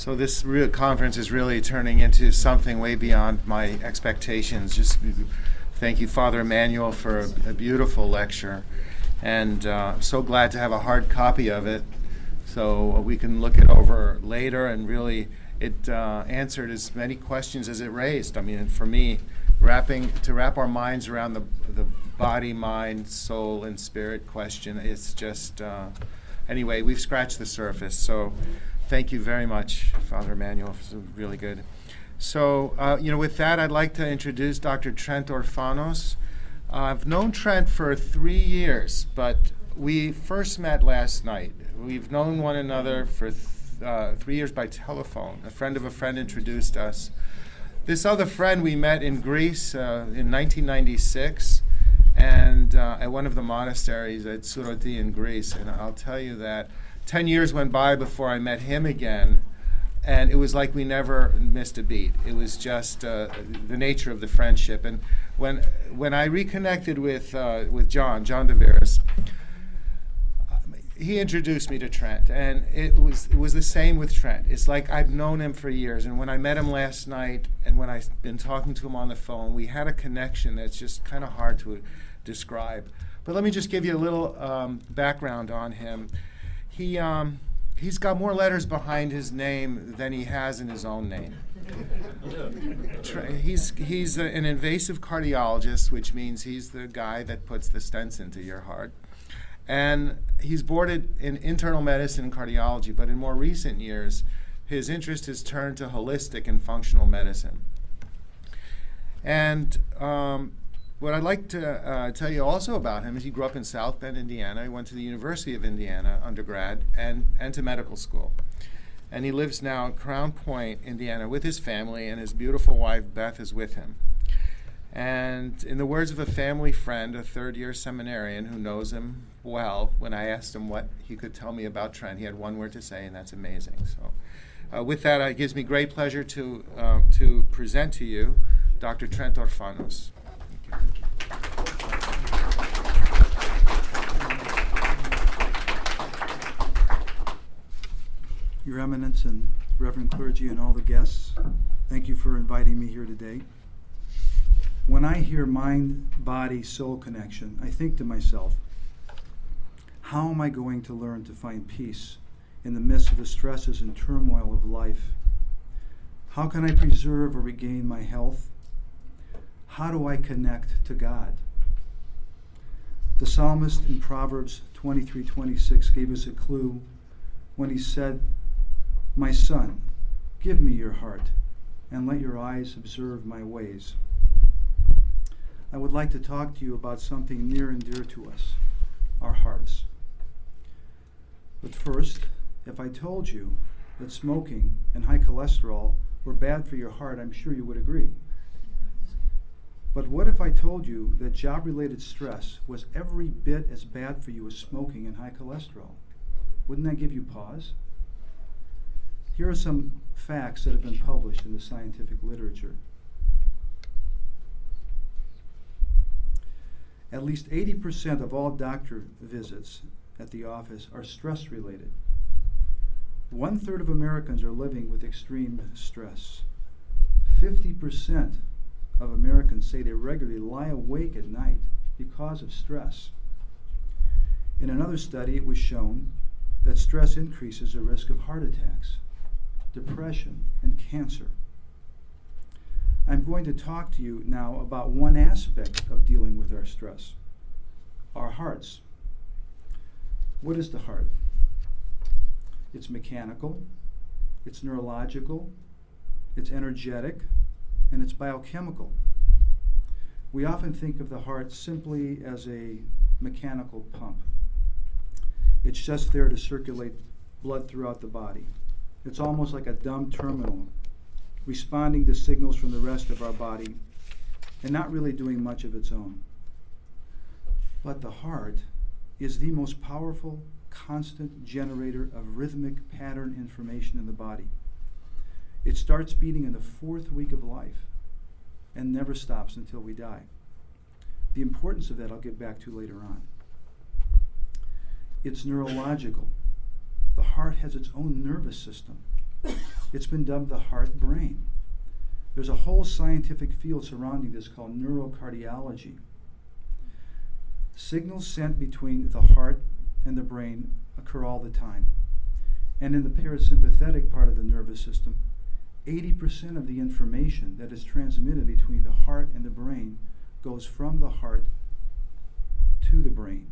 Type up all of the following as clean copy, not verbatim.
So this real conference is really turning into something way beyond my expectations. Just thank you, Father Emmanuel, for a beautiful lecture. And so glad to have a hard copy of it so we can look it over later. And really, it answered as many questions as it raised. I mean, for me, to wrap our minds around the body, mind, soul, and spirit question, it's just, anyway, we've scratched the surface. So thank you very much, Father Emmanuel. It was really good. So, with that, I'd like to introduce Dr. Trent Orfanos. I've known Trent for 3 years, but we first met last night. We've known one another for 3 years by telephone. A friend of a friend introduced us. This other friend we met in Greece in 1996, and at one of the monasteries at Suroti in Greece. And I'll tell you that 10 years went by before I met him again, and it was like we never missed a beat. It was just the nature of the friendship. And when I reconnected with John DeVeris, he introduced me to Trent, and it was the same with Trent. It's like I've known him for years, and when I met him last night, and when I've been talking to him on the phone, we had a connection that's just kind of hard to describe. But let me just give you a little background on him. He's got more letters behind his name than he has in his own name. He's an invasive cardiologist, which means he's the guy that puts the stents into your heart. And he's boarded in internal medicine and cardiology, but in more recent years, his interest has turned to holistic and functional medicine. And what I'd like to tell you also about him is he grew up in South Bend, Indiana. He went to the University of Indiana undergrad and to medical school. And he lives now at Crown Point, Indiana, with his family, and his beautiful wife, Beth, is with him. And in the words of a family friend, a third-year seminarian who knows him well, when I asked him what he could tell me about Trent, he had one word to say, and that's amazing. So with that, it gives me great pleasure to present to you Dr. Trent Orfanos. Your Eminence and Reverend Clergy and all the guests, thank you for inviting me here today. When I hear mind-body-soul connection, I think to myself, how am I going to learn to find peace in the midst of the stresses and turmoil of life? How can I preserve or regain my health? How do I connect to God? The psalmist in Proverbs 23:26 gave us a clue when he said, "My son, give me your heart, and let your eyes observe my ways." I would like to talk to you about something near and dear to us, our hearts. But first, if I told you that smoking and high cholesterol were bad for your heart, I'm sure you would agree. But what if I told you that job-related stress was every bit as bad for you as smoking and high cholesterol? Wouldn't that give you pause? Here are some facts that have been published in the scientific literature. At least 80% of all doctor visits at the office are stress-related. 1/3 of Americans are living with extreme stress. 50% of Americans say they regularly lie awake at night because of stress. In another study, it was shown that stress increases the risk of heart attacks, depression, and cancer. I'm going to talk to you now about one aspect of dealing with our stress, our hearts. What is the heart? It's mechanical, it's neurological, it's energetic, and it's biochemical. We often think of the heart simply as a mechanical pump. It's just there to circulate blood throughout the body. It's almost like a dumb terminal, responding to signals from the rest of our body and not really doing much of its own. But the heart is the most powerful, constant generator of rhythmic pattern information in the body. It starts beating in the 4th week of life and never stops until we die. The importance of that I'll get back to later on. It's neurological. The heart has its own nervous system. It's been dubbed the heart brain. There's a whole scientific field surrounding this called neurocardiology. Signals sent between the heart and the brain occur all the time. And in the parasympathetic part of the nervous system, 80% of the information that is transmitted between the heart and the brain goes from the heart to the brain.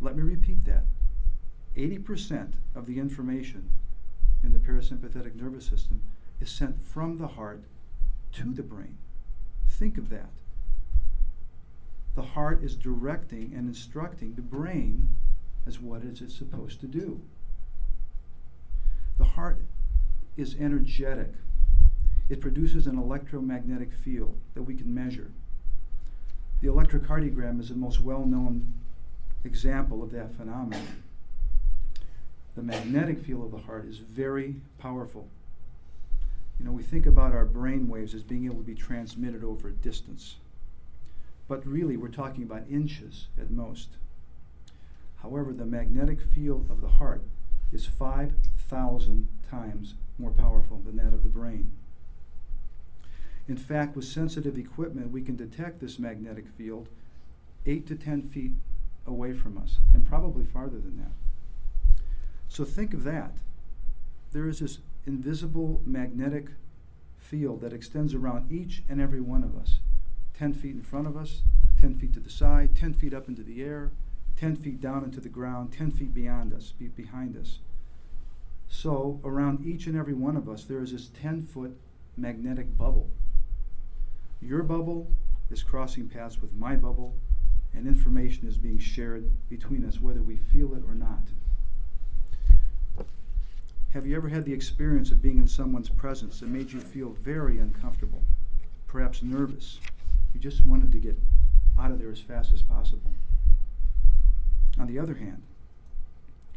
Let me repeat that. 80% of the information in the parasympathetic nervous system is sent from the heart to the brain. Think of that. The heart is directing and instructing the brain as what is it supposed to do. The heart is energetic. It produces an electromagnetic field that we can measure. The electrocardiogram is the most well-known example of that phenomenon. The magnetic field of the heart is very powerful. You know, we think about our brain waves as being able to be transmitted over a distance. But really, we're talking about inches at most. However, the magnetic field of the heart is 5,000 times more powerful than that of the brain. In fact, with sensitive equipment, we can detect this magnetic field 8 to 10 feet away from us, and probably farther than that. So think of that. There is this invisible magnetic field that extends around each and every one of us. 10 feet in front of us, 10 feet to the side, 10 feet up into the air, 10 feet down into the ground, 10 feet beyond us, behind us. So around each and every one of us, there is this 10-foot magnetic bubble. Your bubble is crossing paths with my bubble, and information is being shared between us, whether we feel it or not. Have you ever had the experience of being in someone's presence that made you feel very uncomfortable, perhaps nervous? You just wanted to get out of there as fast as possible. On the other hand,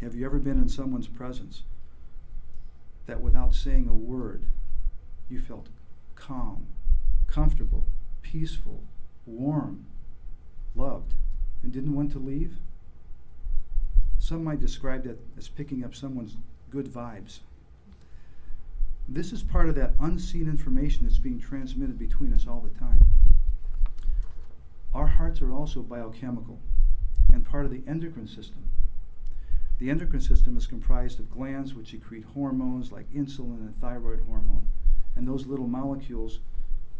have you ever been in someone's presence that without saying a word, you felt calm, comfortable, peaceful, warm, loved, and didn't want to leave? Some might describe that as picking up someone's good vibes. This is part of that unseen information that's being transmitted between us all the time. Our hearts are also biochemical and part of the endocrine system. The endocrine system is comprised of glands which secrete hormones like insulin and thyroid hormone. And those little molecules,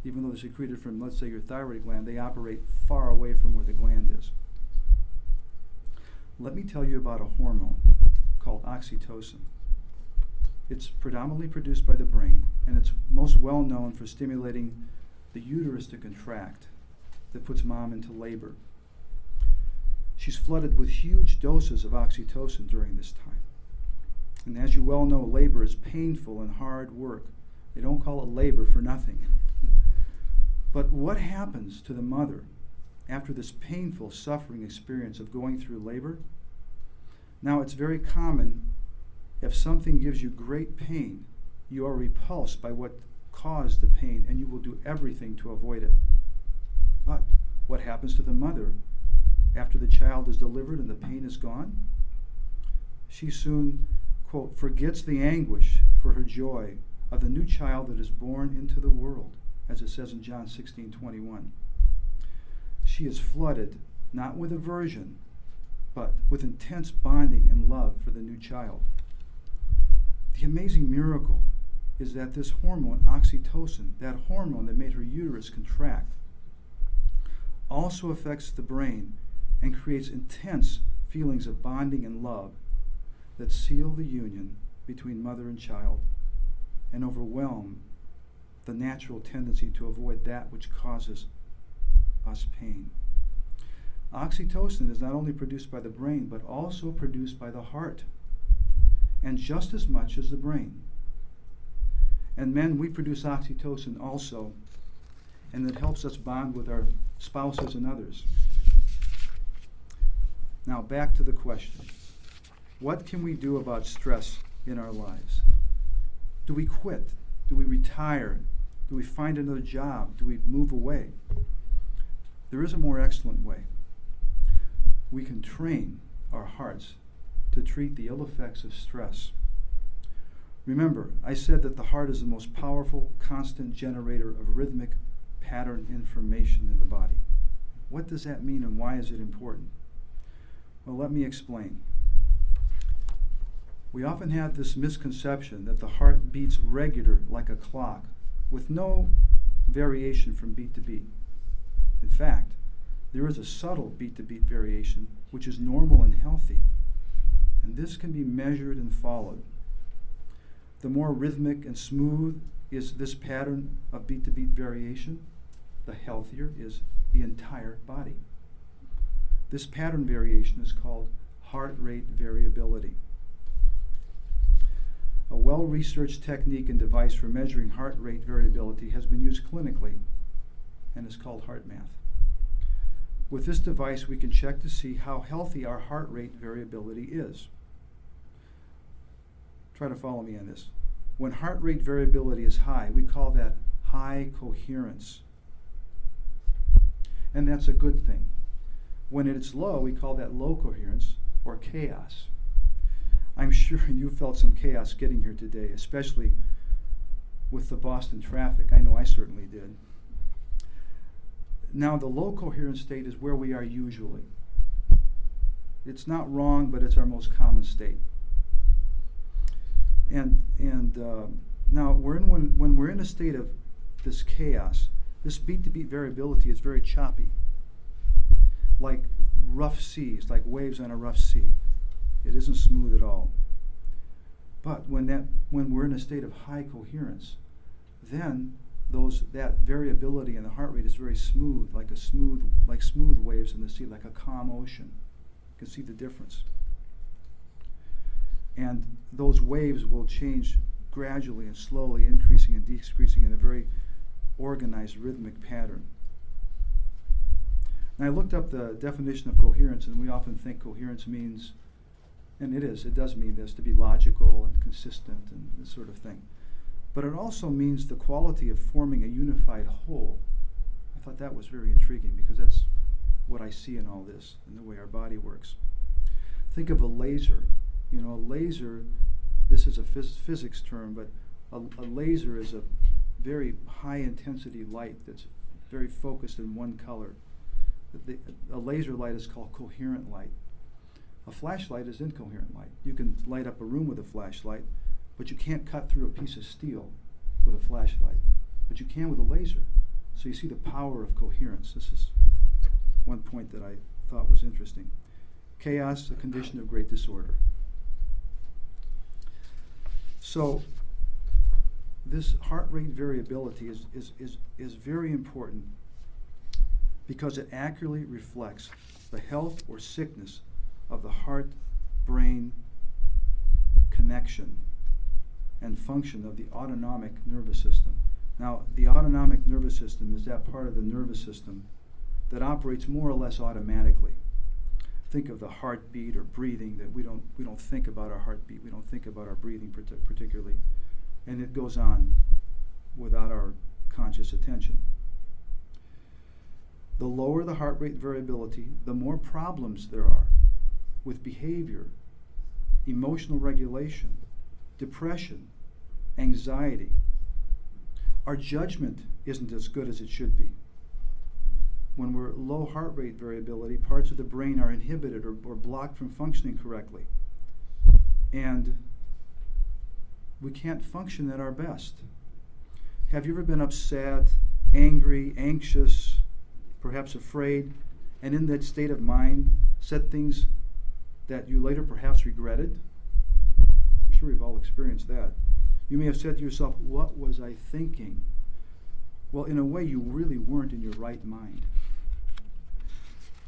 even though they're secreted from, let's say, your thyroid gland, they operate far away from where the gland is. Let me tell you about a hormone called oxytocin. It's predominantly produced by the brain, and it's most well known for stimulating the uterus to contract that puts mom into labor. She's flooded with huge doses of oxytocin during this time. And as you well know, labor is painful and hard work. They don't call it labor for nothing. But what happens to the mother after this painful, suffering experience of going through labor? Now, it's very common, if something gives you great pain, you are repulsed by what caused the pain, and you will do everything to avoid it. But what happens to the mother after the child is delivered and the pain is gone? She soon, quote, forgets the anguish for her joy of the new child that is born into the world, as it says in John 16:21. She is flooded not with aversion, but with intense bonding and love for the new child. The amazing miracle is that this hormone, oxytocin, that hormone that made her uterus contract, also affects the brain and creates intense feelings of bonding and love that seal the union between mother and child and overwhelm the natural tendency to avoid that which causes us pain. Oxytocin is not only produced by the brain, but also produced by the heart, and just as much as the brain. And men, we produce oxytocin also, and it helps us bond with our spouses and others. Now back to the question. What can we do about stress in our lives? Do we quit? Do we retire? Do we find another job? Do we move away? There is a more excellent way. We can train our hearts to treat the ill effects of stress. Remember, I said that the heart is the most powerful, constant generator of rhythmic pattern information in the body. What does that mean and why is it important? Well, let me explain. We often have this misconception that the heart beats regular like a clock with no variation from beat to beat. In fact, there is a subtle beat-to-beat variation which is normal and healthy, and this can be measured and followed. The more rhythmic and smooth is this pattern of beat-to-beat variation, the healthier is the entire body. This pattern variation is called heart rate variability. A well-researched technique and device for measuring heart rate variability has been used clinically and is called heart math. With this device, we can check to see how healthy our heart rate variability is. Try to follow me on this. When heart rate variability is high, we call that high coherence. And that's a good thing. When it's low, we call that low coherence or chaos. I'm sure you felt some chaos getting here today, especially with the Boston traffic. I know I certainly did. Now, the low coherence state is where we are usually. It's not wrong, but it's our most common state. And now, when we're in a state of this chaos, this beat-to-beat variability is very choppy, like rough seas, like waves on a rough sea. It isn't smooth at all. But when we're in a state of high coherence, then that variability in the heart rate is very smooth, like smooth waves in the sea, like a calm ocean. You can see the difference. And those waves will change gradually and slowly, increasing and decreasing in a very organized rhythmic pattern. Now, I looked up the definition of coherence, and we often think coherence means, and it does mean this, to be logical and consistent and this sort of thing. But it also means the quality of forming a unified whole. I thought that was very intriguing because that's what I see in all this, in the way our body works. Think of a laser. You know, a laser, this is a physics term, but a laser is a very high intensity light that's very focused in one color. A laser light is called coherent light. A flashlight is incoherent light. You can light up a room with a flashlight, but you can't cut through a piece of steel with a flashlight. But you can with a laser. So you see the power of coherence. This is one point that I thought was interesting. Chaos, a condition of great disorder. So this heart rate variability is very important because it accurately reflects the health or sickness of the heart-brain connection and function of the autonomic nervous system. Now, the autonomic nervous system is that part of the nervous system that operates more or less automatically. Think of the heartbeat or breathing, that we don't think about our heartbeat, we don't think about our breathing particularly, and it goes on without our conscious attention. The lower the heart rate variability, the more problems there are with behavior, emotional regulation, depression, anxiety. Our judgment isn't as good as it should be. When we're low heart rate variability, parts of the brain are inhibited or blocked from functioning correctly. And we can't function at our best. Have you ever been upset, angry, anxious, perhaps afraid, and in that state of mind said things that you later perhaps regretted? I'm sure we've all experienced that. You may have said to yourself, what was I thinking? Well, in a way, you really weren't in your right mind.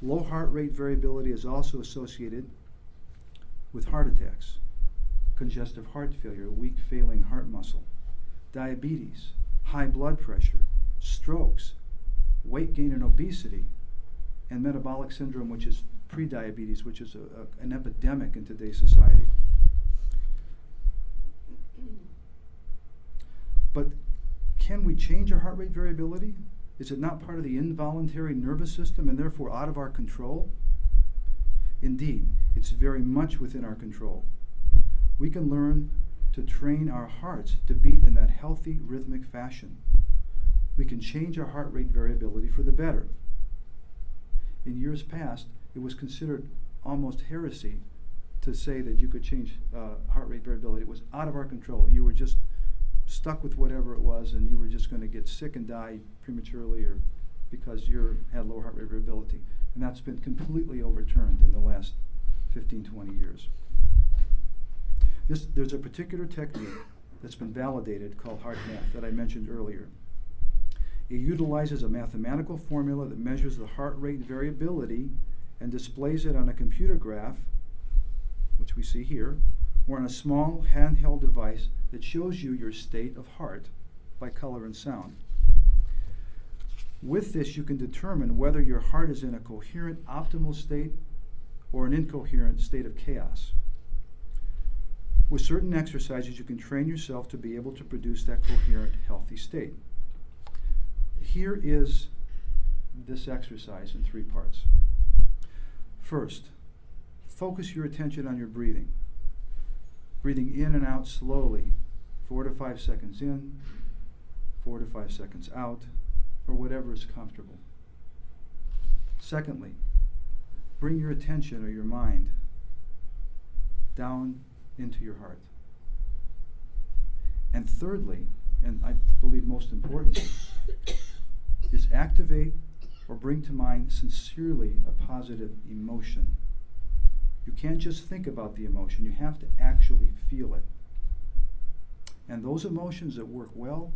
Low heart rate variability is also associated with heart attacks, congestive heart failure, weak failing heart muscle, diabetes, high blood pressure, strokes, weight gain and obesity, and metabolic syndrome, which is prediabetes, which is an epidemic in today's society. But can we change our heart rate variability? Is it not part of the involuntary nervous system and therefore out of our control? Indeed, it's very much within our control. We can learn to train our hearts to beat in that healthy, rhythmic fashion. We can change our heart rate variability for the better. In years past, it was considered almost heresy to say that you could change heart rate variability. It was out of our control. You were just stuck with whatever it was, and you were just going to get sick and die prematurely or because you had low heart rate variability. And that's been completely overturned in the last 15, 20 years. There's a particular technique that's been validated called heart math that I mentioned earlier. It utilizes a mathematical formula that measures the heart rate variability and displays it on a computer graph, which we see here, or on a small handheld device that shows you your state of heart by color and sound. With this, you can determine whether your heart is in a coherent, optimal state or an incoherent state of chaos. With certain exercises, you can train yourself to be able to produce that coherent, healthy state. Here is this exercise in 3 parts. First, focus your attention on your breathing. Breathing in and out slowly, 4 to 5 seconds in, 4 to 5 seconds out, or whatever is comfortable. Secondly, bring your attention or your mind down into your heart. And thirdly, and I believe most importantly, is activate or bring to mind sincerely a positive emotion. You can't just think about the emotion, you have to actually feel it. And those emotions that work well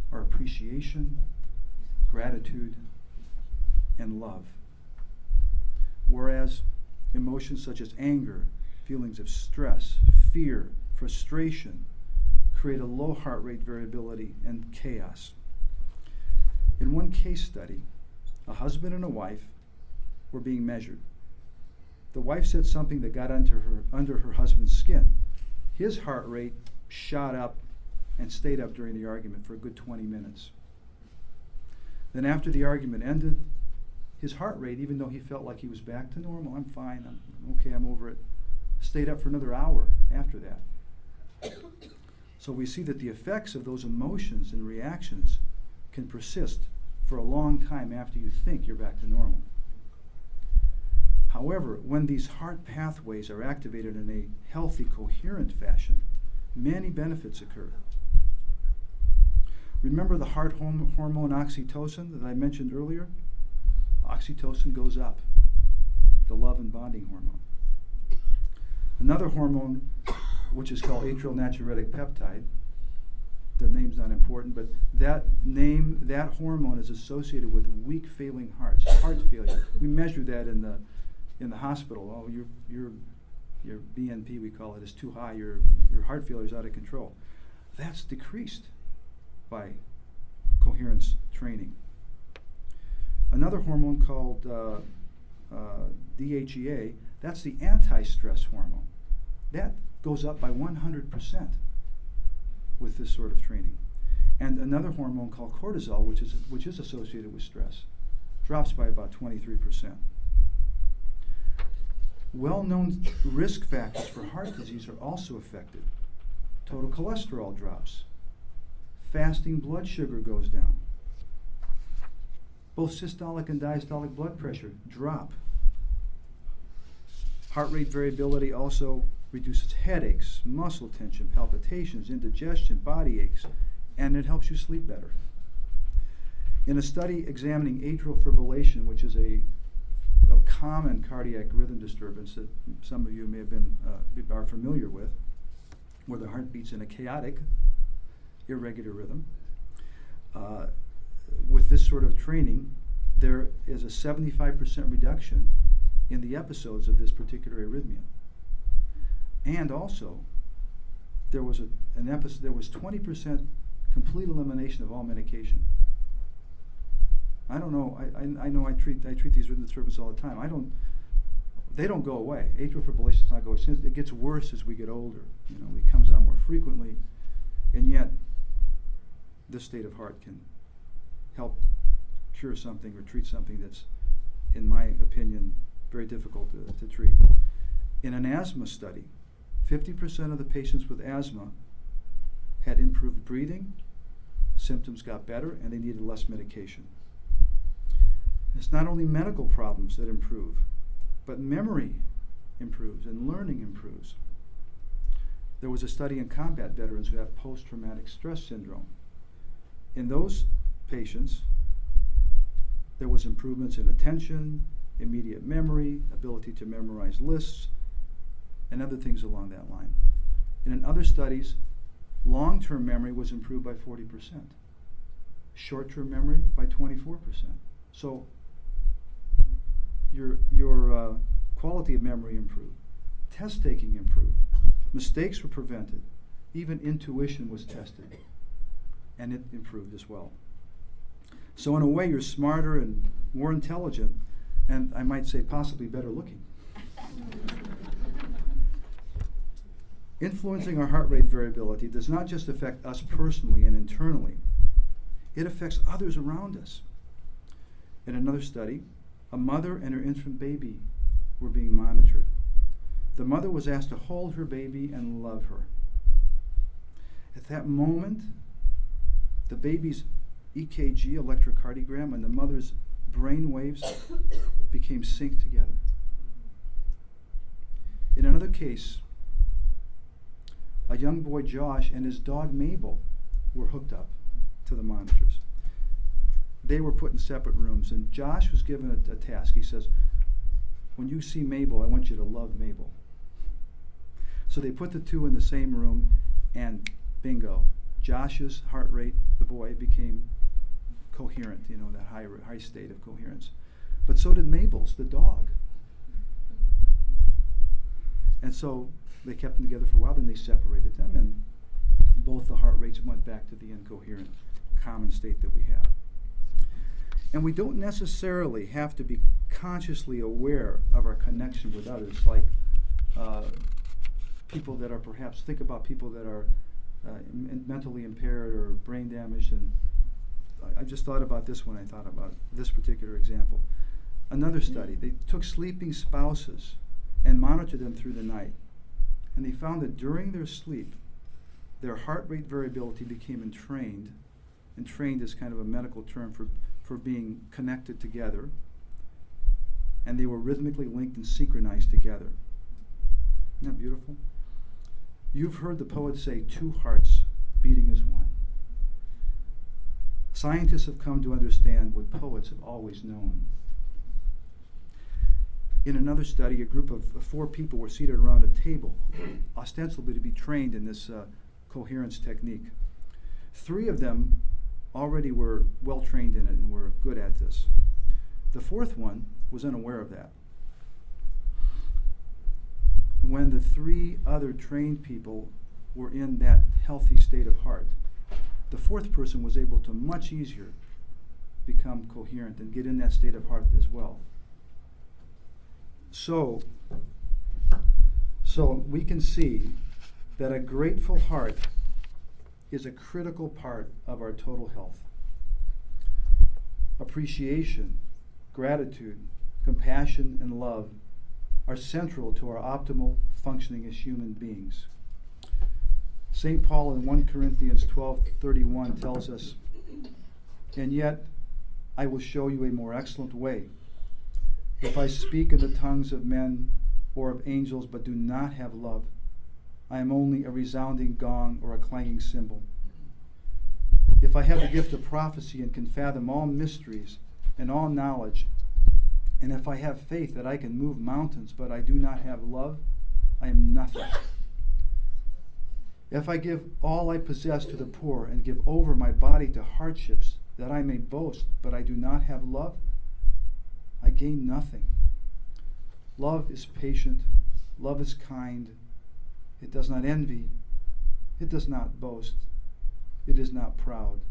are appreciation, gratitude, and love. Whereas emotions such as anger, feelings of stress, fear, frustration, create a low heart rate variability and chaos. In one case study, a husband and a wife were being measured. The wife said something that got under her husband's skin. His heart rate shot up and stayed up during the argument for a good 20 minutes. Then after the argument ended, his heart rate, even though he felt like he was back to normal, I'm fine, I'm okay, I'm over it, stayed up for another hour after that. So we see that the effects of those emotions and reactions can persist for a long time after you think you're back to normal. However, when these heart pathways are activated in a healthy, coherent fashion, many benefits occur. Remember the heart hormone oxytocin that I mentioned earlier? Oxytocin goes up, the love and bonding hormone. Another hormone, which is called atrial natriuretic peptide, the name's not important, but that hormone is associated with weak, failing hearts, heart failure. We measure that in the hospital. Oh, your BNP, we call it, is too high. Your heart failure is out of control. That's decreased by coherence training. Another hormone called DHEA, that's the anti-stress hormone. That goes up by 100% with this sort of training. And another hormone called cortisol, which is associated with stress, drops by about 23%. Well-known risk factors for heart disease are also affected. Total cholesterol drops. Fasting blood sugar goes down. Both systolic and diastolic blood pressure drop. Heart rate variability also reduces headaches, muscle tension, palpitations, indigestion, body aches, and it helps you sleep better. In a study examining atrial fibrillation, which is a common cardiac rhythm disturbance that some of you may have been are familiar with, where the heart beats in a chaotic, irregular rhythm. With this sort of training, there is a 75% reduction in the episodes of this particular arrhythmia. And also, there was 20% complete elimination of all medication. I don't know. I know I treat these rhythm disturbances all the time. They don't go away. Atrial fibrillation does not go away. It gets worse as we get older. It comes on more frequently, and yet this state of heart can help cure something or treat something that's, in my opinion, very difficult to treat. In an asthma study, 50% of the patients with asthma had improved breathing, symptoms got better, and they needed less medication. It's not only medical problems that improve, but memory improves and learning improves. There was a study in combat veterans who have post-traumatic stress syndrome. In those patients, there was improvements in attention, immediate memory, ability to memorize lists, and other things along that line. And in other studies, long-term memory was improved by 40%. Short-term memory by 24%. So your quality of memory improved. Test taking improved. Mistakes were prevented. Even intuition was tested, and it improved as well. So in a way, you're smarter and more intelligent, and I might say possibly better looking. Influencing our heart rate variability does not just affect us personally and internally, it affects others around us. In another study, a mother and her infant baby were being monitored. The mother was asked to hold her baby and love her. At that moment, the baby's EKG, electrocardiogram, and the mother's brain waves became synced together. In another case, a young boy, Josh, and his dog, Mabel, were hooked up to the monitors. They were put in separate rooms, and Josh was given a task. He says, when you see Mabel, I want you to love Mabel. So they put the two in the same room, and bingo, Josh's heart rate, the boy, became coherent, that high state of coherence. But so did Mabel's, the dog. And so they kept them together for a while, then they separated them, and both the heart rates went back to the incoherent, common state that we have. And we don't necessarily have to be consciously aware of our connection with others, like people that are perhaps, think about people that are mentally impaired or brain damaged, and I just thought about this when I thought about this particular example. Another study, they took sleeping spouses and monitored them through the night, and they found that during their sleep, their heart rate variability became entrained. Entrained is kind of a medical term for being connected together, and they were rhythmically linked and synchronized together. Isn't that beautiful? You've heard the poet say, 2 hearts beating as one. Scientists have come to understand what poets have always known. In another study, a group of 4 people were seated around a table, ostensibly to be trained in this coherence technique. 3 of them already were well trained in it and were good at this. The 4th one was unaware of that. When the 3 other trained people were in that healthy state of heart, the 4th person was able to much easier become coherent and get in that state of heart as well. So we can see that a grateful heart is a critical part of our total health. Appreciation, gratitude, compassion, and love are central to our optimal functioning as human beings. St. Paul in 1 Corinthians 12:31 tells us, "And yet I will show you a more excellent way. If I speak in the tongues of men or of angels but do not have love, I am only a resounding gong or a clanging cymbal. If I have the gift of prophecy and can fathom all mysteries and all knowledge, and if I have faith that I can move mountains but I do not have love, I am nothing. If I give all I possess to the poor and give over my body to hardships that I may boast but I do not have love, I gain nothing. Love is patient. Love is kind. It does not envy. It does not boast. It is not proud.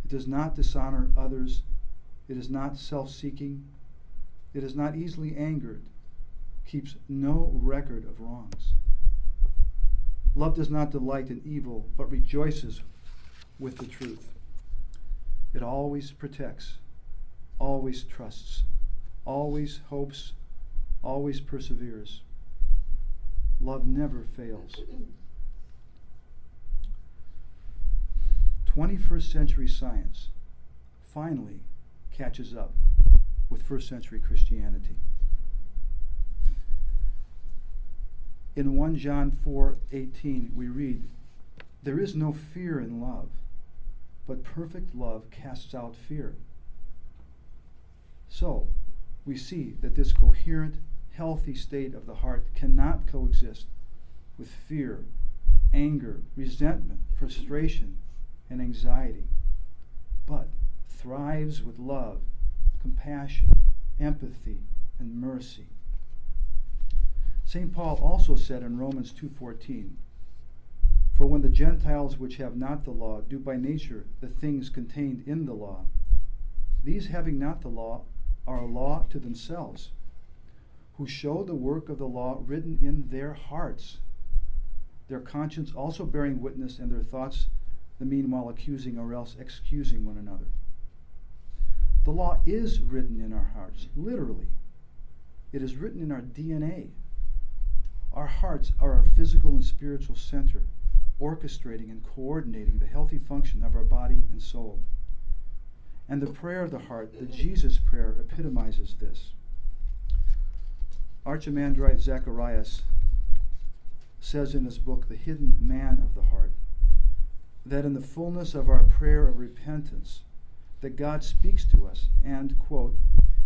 It does not dishonor others. It is not self-seeking. It is not easily angered. Keeps no record of wrongs. Love does not delight in evil, but rejoices with the truth. It always protects, always trusts, always hopes, always perseveres. Love never fails. 21st century science finally catches up with first century Christianity. In 1 John 4:18, we read, "There is no fear in love, but perfect love casts out fear." So, we see that this coherent, healthy state of the heart cannot coexist with fear, anger, resentment, frustration, and anxiety, but thrives with love, compassion, empathy, and mercy. St. Paul also said in Romans 2:14, "For when the Gentiles which have not the law do by nature the things contained in the law, these having not the law are a law to themselves, who show the work of the law written in their hearts, their conscience also bearing witness, and their thoughts the meanwhile accusing or else excusing one another." The law is written in our hearts, literally. It is written in our DNA. Our hearts are our physical and spiritual center, orchestrating and coordinating the healthy function of our body and soul. And the prayer of the heart, the Jesus prayer, epitomizes this. Archimandrite Zacharias says in his book, The Hidden Man of the Heart, that in the fullness of our prayer of repentance, that God speaks to us and, quote,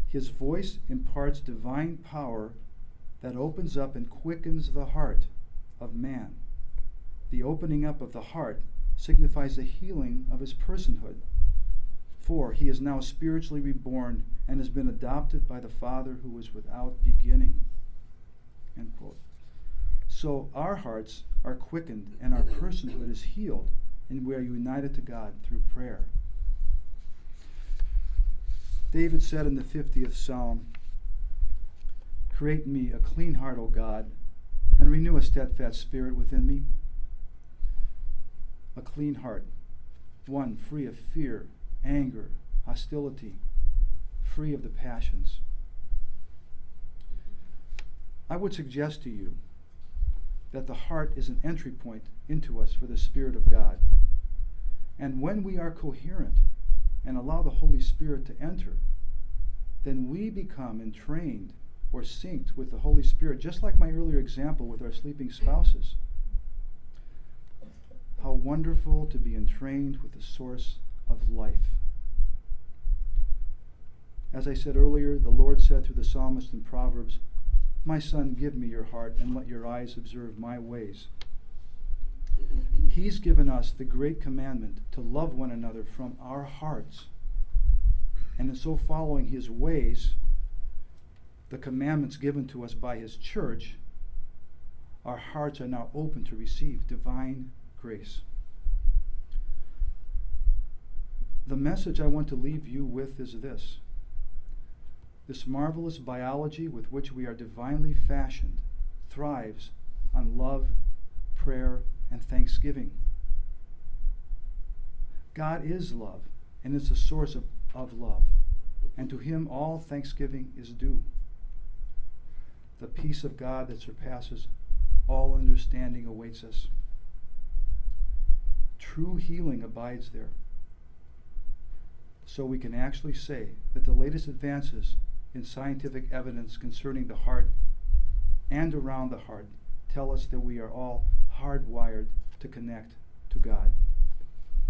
"His voice imparts divine power that opens up and quickens the heart of man." The opening up of the heart signifies the healing of his personhood, for he is now spiritually reborn and has been adopted by the Father who is without beginning, end quote. So our hearts are quickened and our personhood is healed, and we are united to God through prayer. David said in the 50th Psalm, "Create in me a clean heart, O God, and renew a steadfast spirit within me." A clean heart, one free of fear, anger, hostility, free of the passions. I would suggest to you that the heart is an entry point into us for the Spirit of God. And when we are coherent and allow the Holy Spirit to enter, then we become entrained or synced with the Holy Spirit, just like my earlier example with our sleeping spouses. How wonderful to be entrained with the source of life. As I said earlier, the Lord said through the psalmist in Proverbs, "My son, give me your heart and let your eyes observe my ways." He's given us the great commandment to love one another from our hearts. And in so following his ways, the commandments given to us by his church, our hearts are now open to receive divine grace. The message I want to leave you with is this. This marvelous biology with which we are divinely fashioned thrives on love, prayer, and thanksgiving. God is love, and is the source of love, and to him all thanksgiving is due. The peace of God that surpasses all understanding awaits us. True healing abides there. So we can actually say that the latest advances in scientific evidence concerning the heart and around the heart tell us that we are all hardwired to connect to God.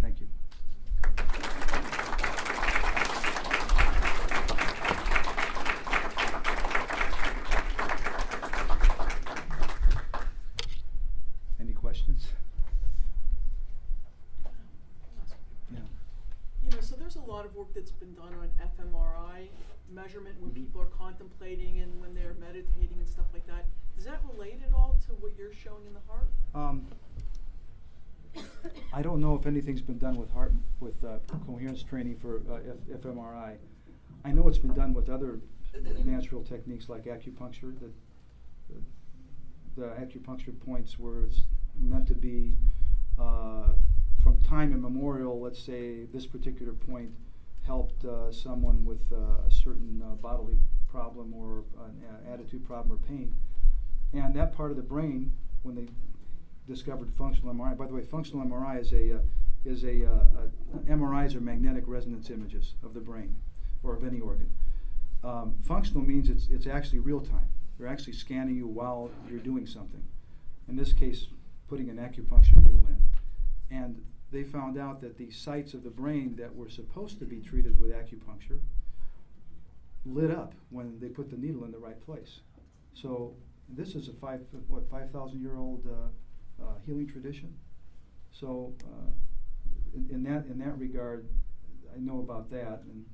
Thank you. Any questions? Yeah. You know, so there's a lot of work that's been done on fMRI measurement when people are contemplating and when they're meditating and stuff like that. Does that relate at all to what you're showing in the heart? I don't know if anything's been done with heart with coherence training for fMRI. I know it's been done with other natural techniques like acupuncture. The acupuncture points where it's meant to be from time immemorial. Let's say this particular point helped someone with a certain bodily problem or an attitude problem or pain, and that part of the brain, when they discovered functional MRI. By the way, functional MRI is MRIs are magnetic resonance images of the brain or of any organ. Functional means it's actually real time. They're actually scanning you while you're doing something. In this case, putting an acupuncture needle in. And they found out that the sites of the brain that were supposed to be treated with acupuncture lit up when they put the needle in the right place. So this is a 5,000-year-old healing tradition. So in that regard, I know about that. And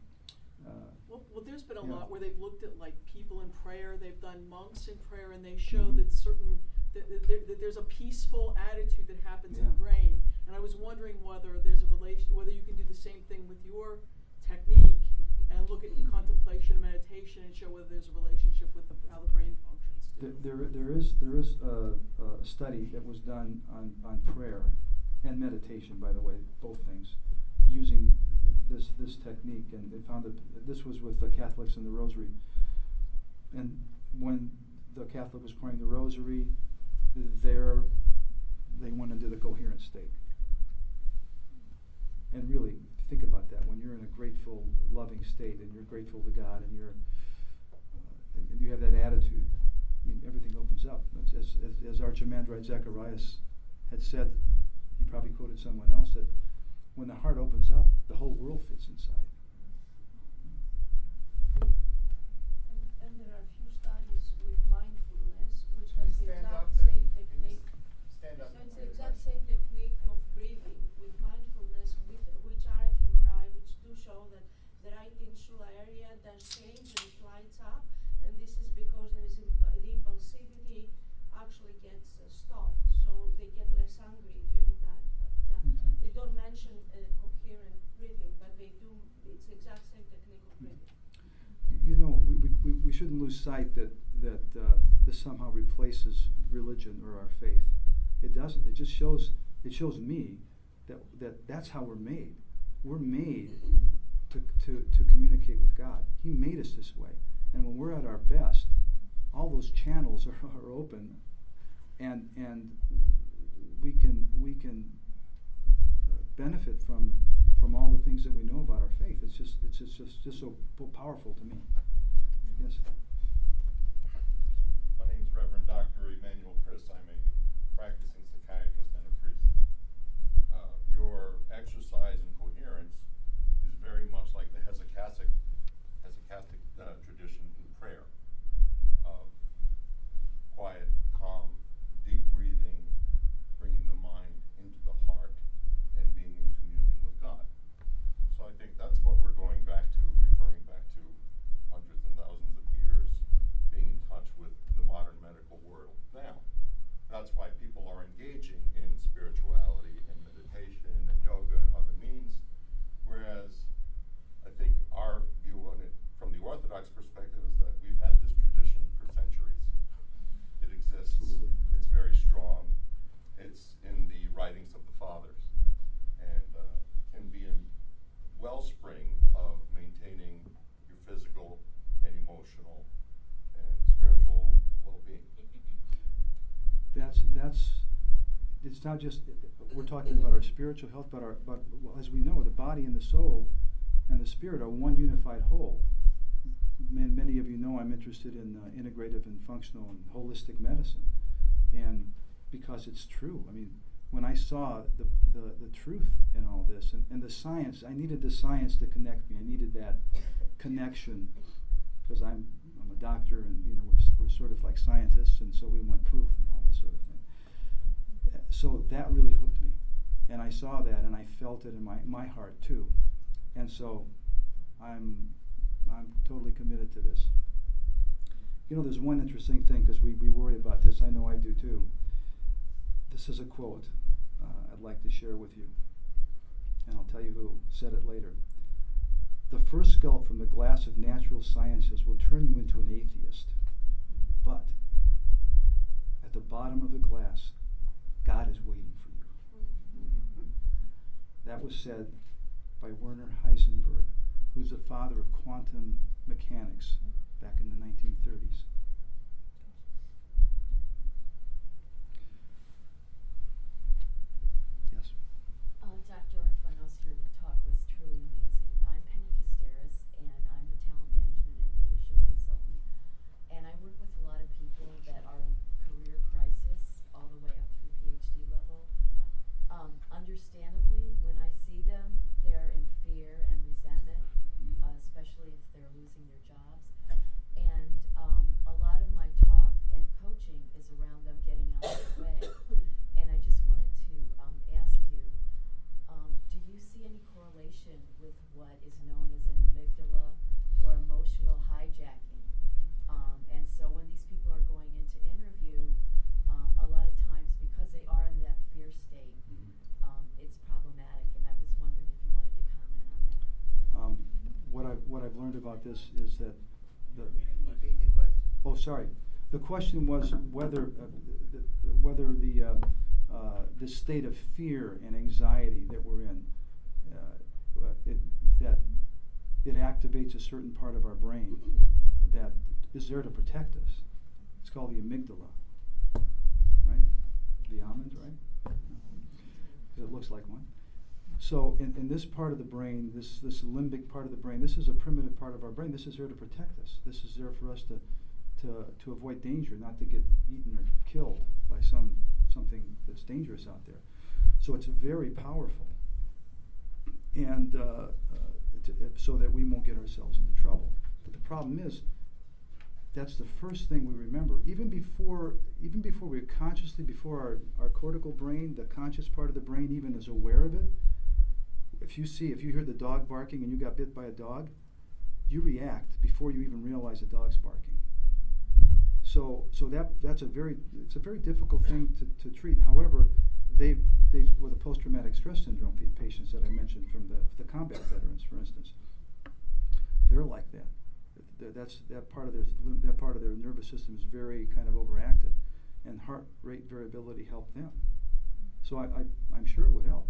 well, there's been a yeah. lot where they've looked at like people in prayer. They've done monks in prayer, and they show that certain that there's a peaceful attitude that happens in the brain. And I was wondering whether there's a whether you can do the same thing with your technique and look at contemplation and meditation and show whether there's a relationship with how the brain functions. There is a study that was done on prayer and meditation, by the way, both things, using this technique, and they found that this was with the Catholics in the Rosary. And when the Catholic was praying the Rosary, they went into the coherent state. And really, think about that. When you're in a grateful, loving state, and you're grateful to God, and and you have that attitude, I mean, everything opens up. As Archimandrite Zacharias had said, he probably quoted someone else, that when the heart opens up, the whole world fits inside. And there are a few studies with mindfulness, which has the Stand exact up and same can you technique. stand up So and it's say the your exact question? same technique of breathing with mindfulness, which are fMRI, which do show that the right insular area does change and it lights up, and this is because there is the impulsivity actually gets stopped, so they get less angry during that. But they don't mention coherent breathing, but they do. It's the exact same technique of breathing. You know, we shouldn't lose sight that this somehow replaces religion or our faith. It doesn't. It just shows me that's how we're made. We're made to communicate with God. He made us this way. And when we're at our best, all those channels are open, and we can benefit from all the things that we know about our faith. It's just so powerful to me. Yes. My name is Reverend Dr. Emmanuel Chris. I'm a practicing psychiatrist and a priest. Your exercise and coherence is very much like the Hesychastic tradition in prayer. Quiet, calm, deep breathing, bringing the mind into the heart, and being in communion with God. So I think that's what we're going back to, referring back to hundreds and thousands of years, being in touch with the modern medical world now. That's why people are engaging in spirituality and meditation and yoga and other means, whereas I think our view on it from the Orthodox perspective is that we've had this tradition for centuries. It exists. Absolutely. It's very strong. It's in the writings of the fathers, and can be a wellspring of maintaining your physical and emotional and spiritual well-being. It's not just we're talking about our spiritual health, but as we know, the body and the soul and the spirit are one unified whole. Many of you know I'm interested in integrative and functional and holistic medicine, and because it's true. I mean, when I saw the truth in all this and the science, I needed the science to connect me. I needed that connection because I'm a doctor, and you know we're sort of like scientists, and so we want proof and all this sort of thing. So that really hooked me, and I saw that, and I felt it in my heart too, and so I'm totally committed to this. You know, there's one interesting thing, because we worry about this. I know I do too. This is a quote I'd like to share with you, and I'll tell you who said it later. The first gulp from the glass of natural sciences will turn you into an atheist, but at the bottom of the glass, God is waiting for you. That was said by Werner Heisenberg, who's the father of quantum mechanics back in the 1930s. Dr. connection with what is known as an amygdala or emotional hijacking. And so when these people are going into interview, a lot of times because they are in that fear state, it's problematic. And I was wondering if you wanted to comment on that. What I've learned about this is that Repeat the question. oh, sorry. The question was whether the state of fear and anxiety that we're in, that it activates a certain part of our brain that is there to protect us. It's called the amygdala, right? The almond, right? 'Cause it looks like one. So in this part of the brain, this limbic part of the brain, this is a primitive part of our brain. This is there to protect us. This is there for us to avoid danger, not to get eaten or killed by something that's dangerous out there. So it's very powerful, and so that we won't get ourselves into trouble. But the problem is, that's the first thing we remember. Even before we consciously, before our cortical brain, the conscious part of the brain even is aware of it. If you hear the dog barking and you got bit by a dog, you react before you even realize the dog's barking. So it's a very difficult thing to treat. However, they with the post-traumatic stress syndrome patients that I mentioned from the combat veterans, for instance, they're like that. That part of their nervous system is very kind of overactive, and heart rate variability helped them. So I'm sure it would help.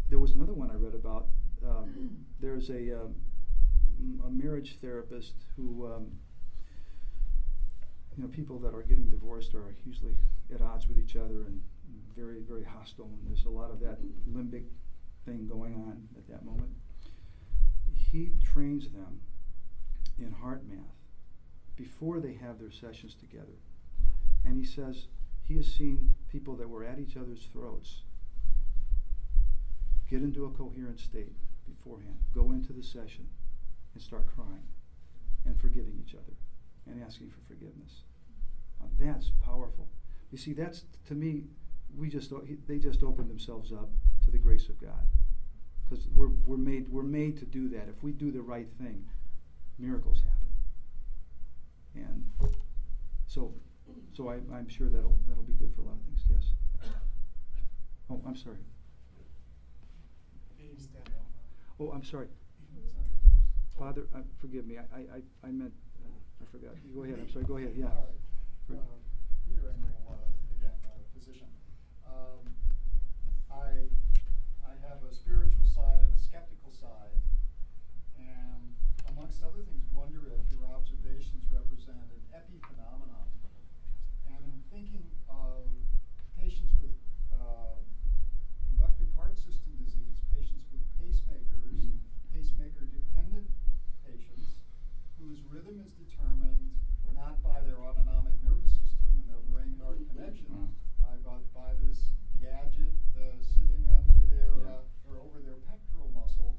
There was another one I read about. There's a marriage therapist who, people that are getting divorced are usually at odds with each other and very, very hostile, and there's a lot of that limbic thing going on at that moment. He trains them in heart math before they have their sessions together. And he says he has seen people that were at each other's throats get into a coherent state beforehand, go into the session and start crying and forgiving each other and asking for forgiveness. That's powerful. You see, that's, to me, they just opened themselves up to the grace of God, because we're made to do that. If we do the right thing, miracles happen. And so I'm sure that'll be good for a lot of things. Yes. Oh, I'm sorry. Oh, I'm sorry. Father, forgive me. I meant, I forgot. Go ahead. I'm sorry. Go ahead. Yeah. All right. Peter Engel, again, physician. I have a spiritual side and a skeptical side, and amongst other things, wonder if your observations represent an epiphenomenon. And I'm thinking of patients with conductive heart system disease, patients with pacemakers, pacemaker-dependent patients whose rhythm is determined not by their autonomic nervous system and their brain-heart connection, by this gadget sitting under their or over their pectoral muscle.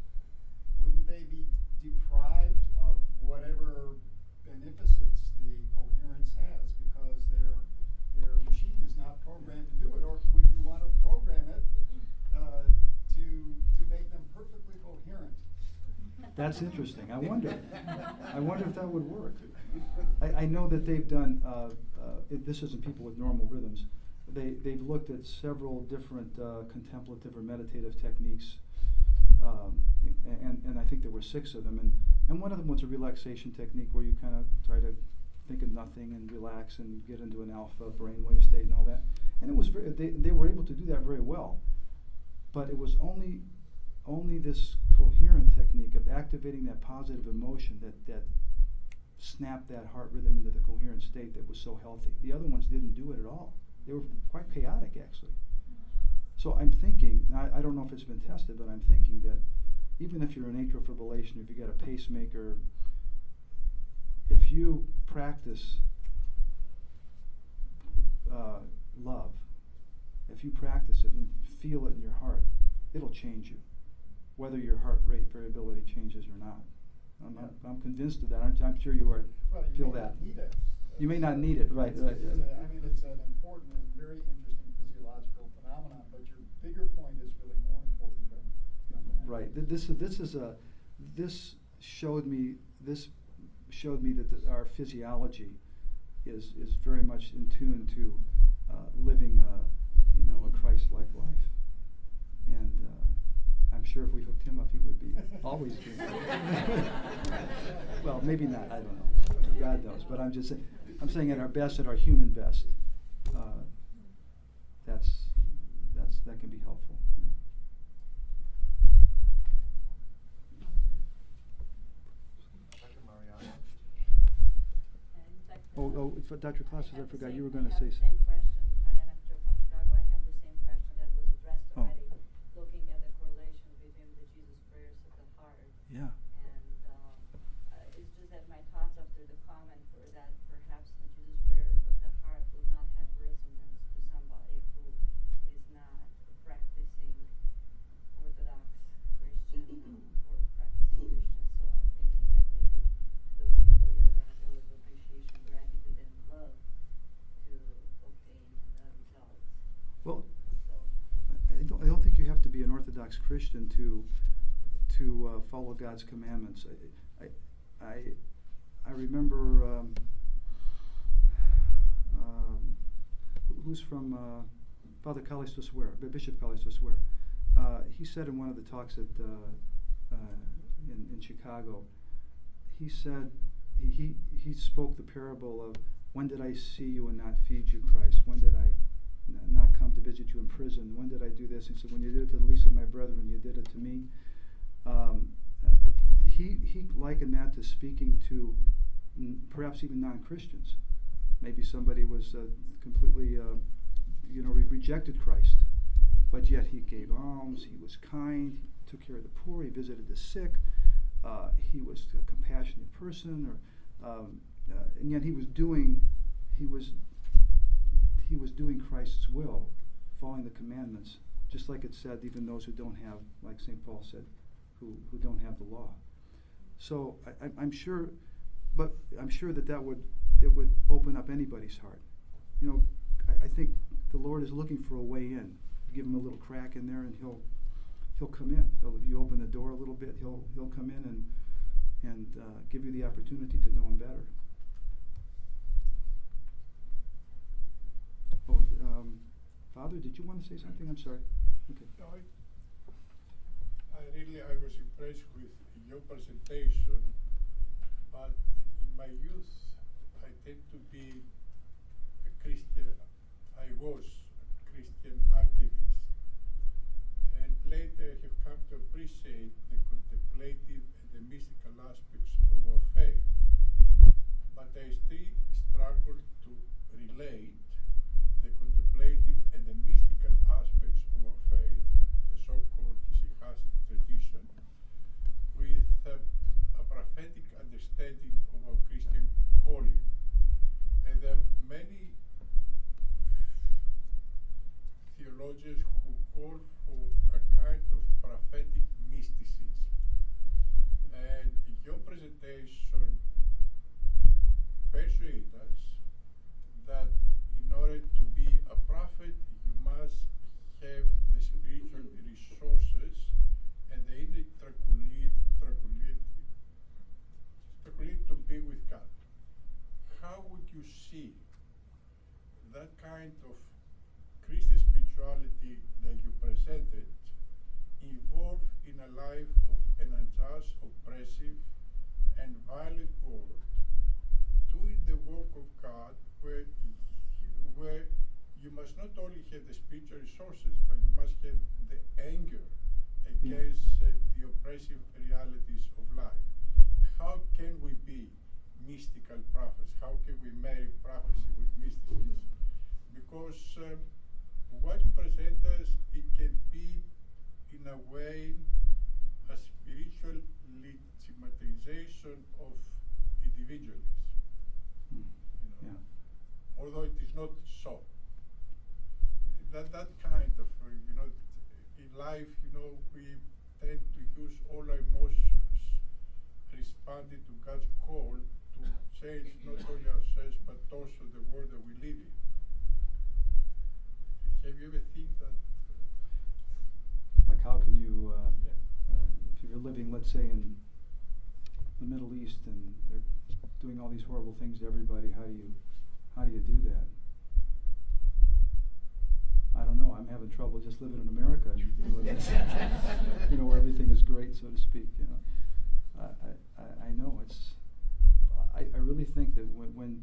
Wouldn't they be deprived of whatever beneficence the coherence has because their machine is not programmed to do it? Or would you want to program it to make them perfectly coherent? That's interesting. I wonder if that would work. I know that they've done, this isn't people with normal rhythms. They've looked at several different contemplative or meditative techniques, and I think there were 6 of them. And one of them was a relaxation technique where you kind of try to think of nothing and relax and get into an alpha brainwave state and all that. And it was they were able to do that very well. But it was only this coherent technique of activating that positive emotion that snapped that heart rhythm into the coherent state that was so healthy. The other ones didn't do it at all. They were quite chaotic, actually. So I'm thinking, I don't know if it's been tested, but I'm thinking that even if you're in atrial fibrillation, if you got a pacemaker, if you practice love, if you practice it and feel it in your heart, it'll change you, whether your heart rate variability changes or not. I'm convinced of that. I'm sure you are. Well, you feel may that. not need it. You may not need it, right? It's, Right. I mean, it's an important and very interesting physiological phenomenon, but your bigger point is really more important than that. Right. This showed me that our physiology is very much in tune to living a Christ-like life, and I'm sure if we hooked him up, he would be always doing it. Well, maybe not. I don't know. God knows. But I'm just saying. I'm saying at our best, at our human best. That can be helpful. Yeah. For Dr. Classes, I forgot you were going to say something. Same question. Mariana Joe from Chicago. I have the same question that was addressed already, looking at the correlation between the Jesus prayers of the heart. Yeah. And it's just that my thoughts after the comment were that perhaps the Jesus prayer of the heart will not have resonance to somebody who is not practicing Orthodox Christian or practicing Christian. So I'm thinking that maybe those people you're going to show with appreciation, gratitude, and love to obtain the results. Well, So I don't think you have to be an Orthodox Christian to follow God's commandments. I remember who's from Father Calistosware, Bishop Calistosware. He said in one of the talks in Chicago, he said he spoke the parable of, when did I see you and not feed you, Christ? When did I not come to visit you in prison? When did I do this? He said, when you did it to the least of my brethren, you did it to me. He likened that to speaking to perhaps even non-Christians. Maybe somebody was completely, rejected Christ, but yet he gave alms, he was kind, he took care of the poor, he visited the sick, he was a compassionate person, and yet he was doing Christ's will, following the commandments, just like it said, even those who don't have, like St. Paul said, who don't have the law. So I'm sure that it would open up anybody's heart. I think the Lord is looking for a way in. Give him a little crack in there, and he'll come in. If you open the door a little bit, he'll come in and give you the opportunity to know him better. Father, did you want to say something? I'm sorry. Okay. No, I was impressed with your presentation, but in my youth I tend to be a Christian. I was a Christian activist, and later I have come to appreciate the contemplative and the mystical aspects of our faith. But I still struggle to relate the contemplative and the mystical aspects of our faith, the so-called hesychastic tradition, with a prophetic understanding of our Christian calling. And there are many theologians who call for a kind of prophetic mysticism. And your presentation persuades us that in order to be a prophet, you must have the spiritual resources and the innate tranquility to be with God. How would you see that kind of Christian spirituality that you presented involved in a life of an unjust, oppressive, and violent world, doing the work of God where you must not only have the spiritual resources, but you must have the anger against the oppressive realities of life? How can we be mystical prophets? How can we marry prophecy with mysticism? Because what you present us, it can be, in a way, a spiritual legitimatization of individualism. Yeah. Although it is not so. That kind of, in life, we tend to use all our emotions, responding to God's call to change not only ourselves, but also the world that we live in. Have you ever think that? Like, how can you living, let's say, in the Middle East, and they're doing all these horrible things to everybody, how do you do that? I don't know. I'm having trouble just living in America, where everything is great, so to speak. I know it's. I really think that when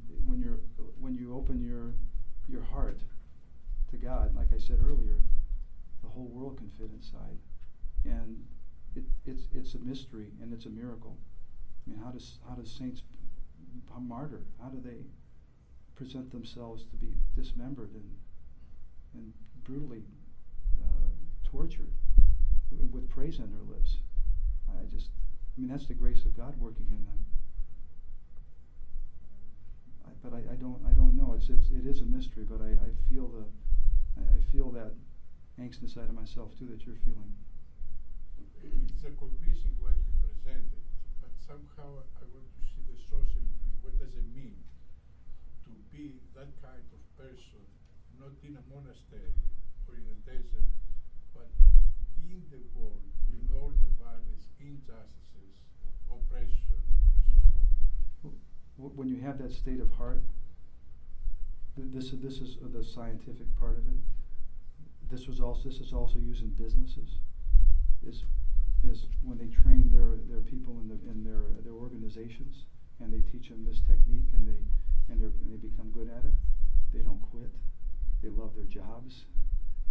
you open your heart to God, like I said earlier, the whole world can fit inside, and it's a mystery and it's a miracle. I mean, how does saints, martyr? How do they present themselves to be dismembered and brutally tortured with praise on their lips? That's the grace of God working in them. But I don't know. It is a mystery. But I feel that angst inside of myself too that you're feeling. It's a convincing what you presented, but somehow I want to see the social implication. What does it mean to be that kind of person, not in a monastery or in a desert, but in the world with all the violence, injustices, oppression, and so on? When you have that state of heart, this is the scientific part of it. This is also used in businesses. Is when they train their people in their organizations, and they teach them this technique, and they become good at it. They don't quit. They love their jobs.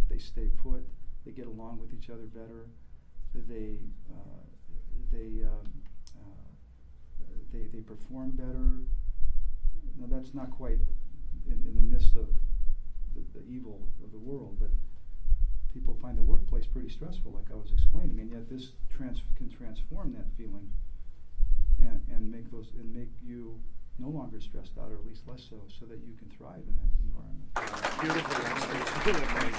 They stay put. They get along with each other better. They perform better. Now that's not quite in the midst of the evil of the world, but people find the workplace pretty stressful, like I was explaining, and yet this can transform that feeling and make you no longer stressed out, or at least less so that you can thrive in that environment. Beautiful.